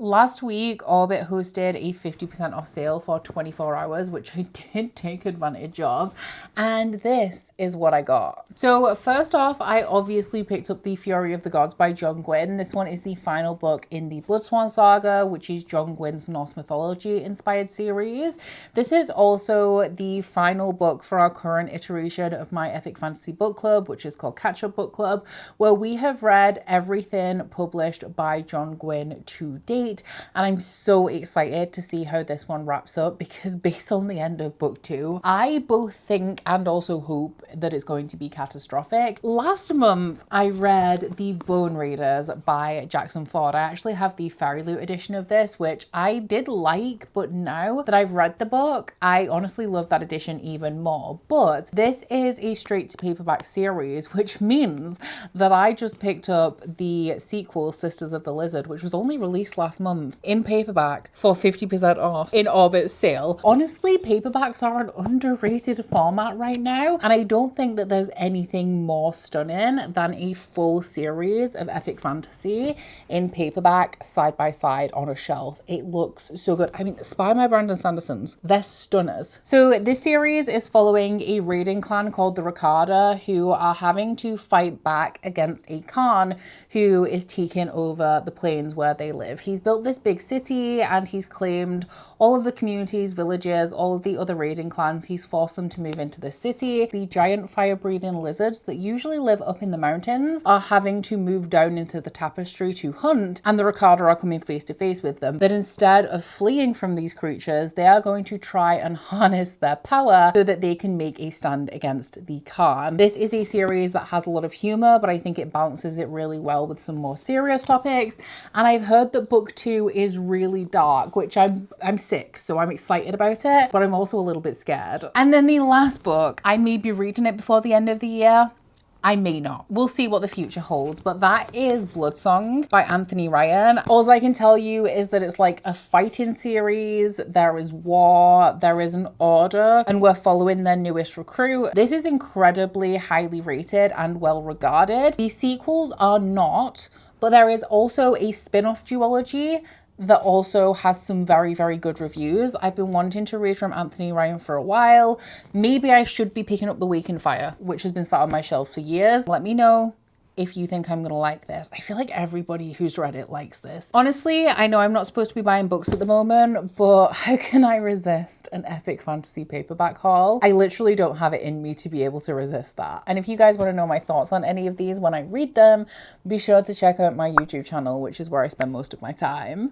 Last week, Orbit hosted a 50% off sale for 24 hours, which I did take advantage of. And this is what I got. So first off, I obviously picked up The Fury of the Gods by John Gwynne. This one is the final book in the Bloodsworn saga, which is John Gwynne's Norse mythology inspired series. This is also the final book for our current iteration of my epic fantasy book club, which is called Catch Up Book Club, where we have read everything published by John Gwynne to date. And I'm so excited to see how this one wraps up, because based on the end of book 2, I both think and also hope that it's going to be catastrophic. Last month, I read The Bone Raiders by Jackson Ford. I actually have the Fairy Loot edition of this, which I did like, but now that I've read the book, I honestly love that edition even more. But this is a straight to paperback series, which means that I just picked up the sequel, Sisters of the Lizard, which was only released last month in paperback for 50% off in Orbit sale. Honestly, paperbacks are an underrated format right now, and I don't think that there's anything more stunning than a full series of epic fantasy in paperback side by side on a shelf. It looks so good. I mean, spy my Brandon Sandersons, they're stunners. So this series is following a raiding clan called the Ricarda, who are having to fight back against a Khan who is taking over the plains where they live. He's built this big city and he's claimed all of the communities, villages, all of the other raiding clans. He's forced them to move into the city. The giant fire-breathing lizards that usually live up in the mountains are having to move down into the tapestry to hunt, and the Ricarda are coming face to face with them. But instead of fleeing from these creatures, they are going to try and harness their power so that they can make a stand against the Khan. This is a series that has a lot of humor, but I think it balances it really well with some more serious topics. And I've heard that book 2 is really dark, which I'm sick, so I'm excited about it, but I'm also a little bit scared. And then the last book, I may be reading it before the end of the year. I may not. We'll see what the future holds, but that is Bloodsong by Anthony Ryan. All I can tell you is that it's like a fighting series. There is war, there is an order, and we're following their newest recruit. This is incredibly highly rated and well regarded. The sequels are not, but there is also a spin-off duology that also has some very, very good reviews. I've been wanting to read from Anthony Ryan for a while. Maybe I should be picking up The Wake in Fire, which has been sat on my shelf for years. Let me know if you think I'm gonna like this. I feel like everybody who's read it likes this. Honestly, I know I'm not supposed to be buying books at the moment, but how can I resist an epic fantasy paperback haul? I literally don't have it in me to be able to resist that. And if you guys want to know my thoughts on any of these when I read them, be sure to check out my YouTube channel, which is where I spend most of my time.